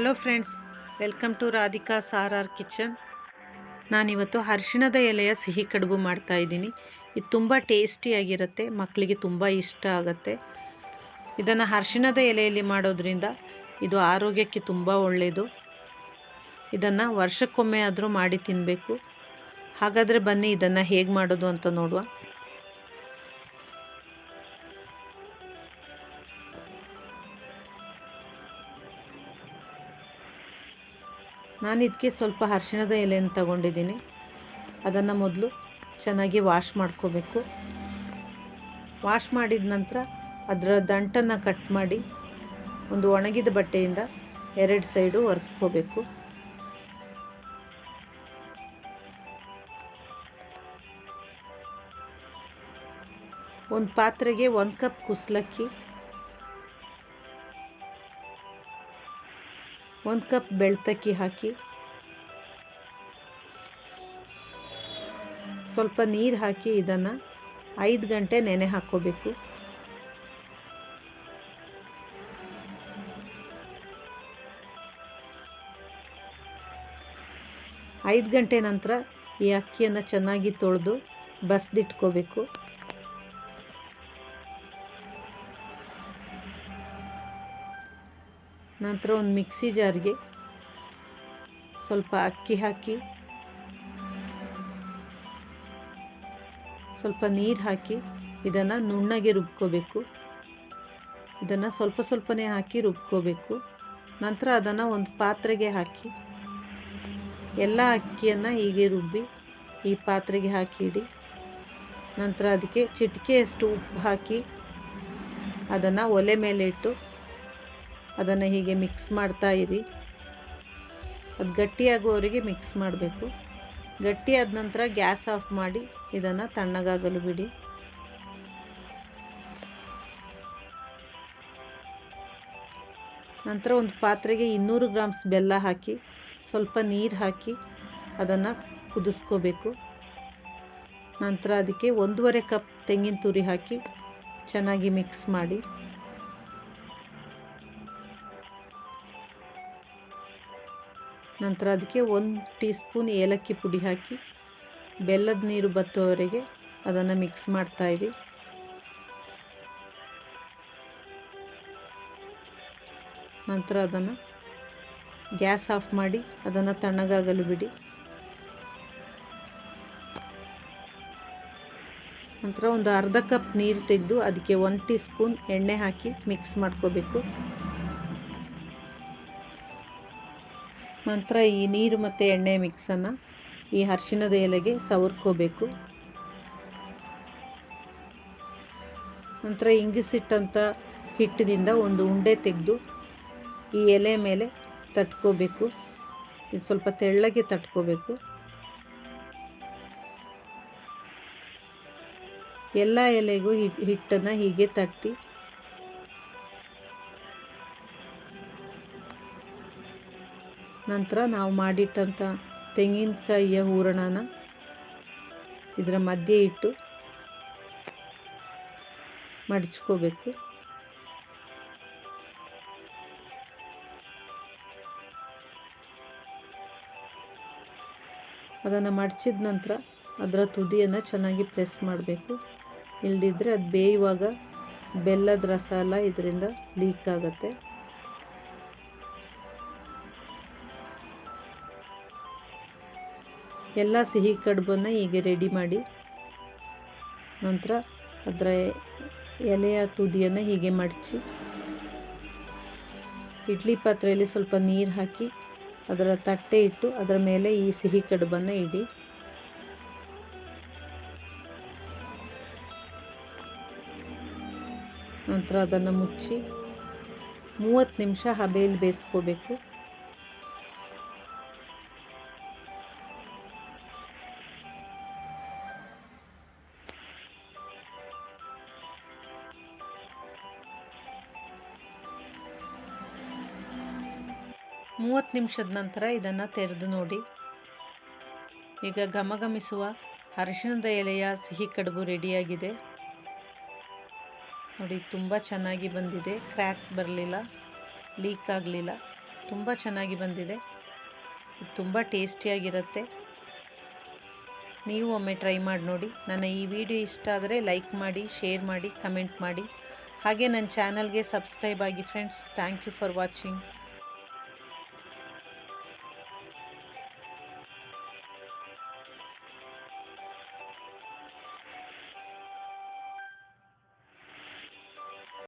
Hello friends, welcome to Radhika's RR kitchen. ನಾನಿವತ್ತು ಅರಿಶಿಣದ ಎಲೆಯ ಸಿಹಿ ಕಡುಬು ಮಾಡ್ತಾ ಇದ್ದೀನಿ. ಇದು ತುಂಬ ಟೇಸ್ಟಿಯಾಗಿರುತ್ತೆ, ಮಕ್ಕಳಿಗೆ ತುಂಬ ಇಷ್ಟ ಆಗುತ್ತೆ. ಇದನ್ನು ಅರಿಶಿಣದ ಎಲೆಯಲ್ಲಿ ಮಾಡೋದ್ರಿಂದ ಇದು ಆರೋಗ್ಯಕ್ಕೆ ತುಂಬ ಒಳ್ಳೆಯದು. ಇದನ್ನು ವರ್ಷಕ್ಕೊಮ್ಮೆ ಆದರೂ ಮಾಡಿ ತಿನ್ನಬೇಕು. ಹಾಗಾದರೆ ಬನ್ನಿ ಇದನ್ನು ಹೇಗೆ ಮಾಡೋದು ಅಂತ ನೋಡುವ. ನಾನು ಇದಕ್ಕೆ ಸ್ವಲ್ಪ ಅರಿಶಿಣದ ಎಲೆಯನ್ನು ತಗೊಂಡಿದ್ದೀನಿ. ಅದನ್ನು ಮೊದಲು ಚೆನ್ನಾಗಿ ವಾಶ್ ಮಾಡ್ಕೋಬೇಕು. ವಾಶ್ ಮಾಡಿದ ನಂತರ ಅದರ ದಂಟನ್ನು ಕಟ್ ಮಾಡಿ ಒಂದು ಒಣಗಿದ ಬಟ್ಟೆಯಿಂದ ಎರಡು ಸೈಡು ಒರೆಸ್ಕೋಬೇಕು. ಒಂದು ಪಾತ್ರೆಗೆ 1 ಕಪ್ ಕುಸಲಕ್ಕಿ, 1 ಕಪ್ ಬೆಳ್ತಕ್ಕಿ ಹಾಕಿ ಸ್ವಲ್ಪ ನೀರು ಹಾಕಿ ಇದನ್ನು 5 ಗಂಟೆ ನೆನೆ ಹಾಕ್ಕೋಬೇಕು. ಐದು ಗಂಟೆ ನಂತರ ಈ ಅಕ್ಕಿಯನ್ನು ಚೆನ್ನಾಗಿ ತೊಳೆದು ಬಸ್ದಿಟ್ಕೋಬೇಕು. ನಂತರ ಒಂದು ಮಿಕ್ಸಿ ಜಾರ್ಗೆ ಸ್ವಲ್ಪ ಅಕ್ಕಿ ಹಾಕಿ ಸ್ವಲ್ಪ ನೀರು ಹಾಕಿ ಇದನ್ನು ನುಣ್ಣಗೆ ರುಬ್ಕೋಬೇಕು. ಇದನ್ನು ಸ್ವಲ್ಪ ಸ್ವಲ್ಪನೇ ಹಾಕಿ ರುಬ್ಕೋಬೇಕು. ನಂತರ ಅದನ್ನು ಒಂದು ಪಾತ್ರೆಗೆ ಹಾಕಿ ಎಲ್ಲ ಅಕ್ಕಿಯನ್ನು ಹೀಗೆ ರುಬ್ಬಿ ಈ ಪಾತ್ರೆಗೆ ಹಾಕಿ ಇಡಿ. ನಂತರ ಅದಕ್ಕೆ ಚಿಟಿಕೆಯಷ್ಟು ಉಪ್ಪು ಹಾಕಿ ಅದನ್ನು ಒಲೆ ಮೇಲೆ ಇಟ್ಟು ಅದನ್ನು ಹೀಗೆ ಮಿಕ್ಸ್ ಮಾಡ್ತಾ ಇರಿ. ಅದು ಗಟ್ಟಿಯಾಗುವವರೆಗೆ ಮಿಕ್ಸ್ ಮಾಡಬೇಕು. ಗಟ್ಟಿಯಾದ ನಂತರ ಗ್ಯಾಸ್ ಆಫ್ ಮಾಡಿ ಇದನ್ನು ತಣ್ಣಗಾಗಲು ಬಿಡಿ. ನಂತರ ಒಂದು ಪಾತ್ರೆಗೆ 200 ಗ್ರಾಮ್ಸ್ ಬೆಲ್ಲ ಹಾಕಿ ಸ್ವಲ್ಪ ನೀರು ಹಾಕಿ ಅದನ್ನು ಕುದಿಸ್ಕೋಬೇಕು. ನಂತರ ಅದಕ್ಕೆ 1.5 ಕಪ್ ತೆಂಗಿನ ತುರಿ ಹಾಕಿ ಚೆನ್ನಾಗಿ ಮಿಕ್ಸ್ ಮಾಡಿ. ನಂತರ ಅದಕ್ಕೆ 1 ಟೀ ಸ್ಪೂನ್ ಏಲಕ್ಕಿ ಪುಡಿ ಹಾಕಿ ಬೆಲ್ಲದ ನೀರು ಬತ್ತುವವರೆಗೆ ಅದನ್ನು ಮಿಕ್ಸ್ ಮಾಡ್ತಾ ಇರಿ. ನಂತರ ಅದನ್ನು ಗ್ಯಾಸ್ ಆಫ್ ಮಾಡಿ ಅದನ್ನು ತಣ್ಣಗಾಗಲು ಬಿಡಿ. ನಂತರ ಒಂದು ಅರ್ಧ ಕಪ್ ನೀರು ತೆಗೆದು ಅದಕ್ಕೆ 1 ಟೀ ಸ್ಪೂನ್ ಎಣ್ಣೆ ಹಾಕಿ ಮಿಕ್ಸ್ ಮಾಡ್ಕೋಬೇಕು. ನಂತರ ಈ ನೀರು ಮತ್ತು ಎಣ್ಣೆ ಮಿಕ್ಸನ್ನು ಈ ಅರಿಶಿಣದ ಎಲೆಗೆ ಸವರ್ಕೋಬೇಕು. ನಂತರ ಇಂಗಿಸಿಟ್ಟಂಥ ಹಿಟ್ಟಿನಿಂದ ಒಂದು ಉಂಡೆ ತೆಗೆದು ಈ ಎಲೆ ಮೇಲೆ ತಟ್ಕೋಬೇಕು. ಇದು ಸ್ವಲ್ಪ ತೆಳ್ಳಗೆ ತಟ್ಕೋಬೇಕು. ಎಲ್ಲ ಎಲೆಗೂ ಹಿಟ್ಟನ್ನು ಹೀಗೆ ತಟ್ಟಿ ನಂತರ ನಾವು ಮಾಡಿಟ್ಟಂಥ ತೆಂಗಿನಕಾಯಿಯ ಹೂರಣನ ಇದರ ಮಧ್ಯೆ ಇಟ್ಟು ಮಡಚ್ಕೋಬೇಕು. ಅದನ್ನು ಮಡಚಿದ ನಂತರ ಅದರ ತುದಿಯನ್ನು ಚೆನ್ನಾಗಿ ಪ್ರೆಸ್ ಮಾಡಬೇಕು. ಇಲ್ಲದಿದ್ದರೆ ಅದು ಬೇಯುವಾಗ ಬೆಲ್ಲದ ರಸ ಎಲ್ಲ ಇದರಿಂದ ಲೀಕ್ ಆಗುತ್ತೆ. ಎಲ್ಲ ಸಿಹಿ ಕಡುಬನ್ನು ಹೀಗೆ ರೆಡಿ ಮಾಡಿ ನಂತರ ಅದರ ಎಲೆಯ ತುದಿಯನ್ನು ಹೀಗೆ ಮಡಚಿ ಇಡ್ಲಿ ಪಾತ್ರೆಯಲ್ಲಿ ಸ್ವಲ್ಪ ನೀರು ಹಾಕಿ ಅದರ ತಟ್ಟೆ ಇಟ್ಟು ಅದರ ಮೇಲೆ ಈ ಸಿಹಿ ಕಡುಬನ್ನು ಇಡಿ. ನಂತರ ಅದನ್ನು ಮುಚ್ಚಿ 30 ನಿಮಿಷ ಹಬೆಯಲ್ಲಿ ಬೇಯಿಸ್ಕೋಬೇಕು. ನಿಮಿಷದ ನಂತರ ಇದನ್ನು ತೆರೆದು ನೋಡಿ. ಈಗ ಘಮಘಮಿಸುವ ಅರಿಶಿಣದ ಎಲೆಯ ಸಿಹಿ ಕಡುಬು ರೆಡಿಯಾಗಿದೆ ನೋಡಿ. ತುಂಬ ಚೆನ್ನಾಗಿ ಬಂದಿದೆ, ಕ್ರ್ಯಾಕ್ ಬರಲಿಲ್ಲ, ಲೀಕ್ ಆಗಲಿಲ್ಲ. ತುಂಬ ಚೆನ್ನಾಗಿ ಬಂದಿದೆ. ಇದು ತುಂಬ ಟೇಸ್ಟಿಯಾಗಿರುತ್ತೆ. ನೀವು ಒಮ್ಮೆ ಟ್ರೈ ಮಾಡಿ ನೋಡಿ. ನನ್ನ ಈ ವಿಡಿಯೋ ಇಷ್ಟ ಆದರೆ ಲೈಕ್ ಮಾಡಿ, ಶೇರ್ ಮಾಡಿ, ಕಮೆಂಟ್ ಮಾಡಿ. ಹಾಗೆ ನನ್ನ ಚಾನಲ್ಗೆ ಸಬ್ಸ್ಕ್ರೈಬ್ ಆಗಿ friends. Thank you for watching.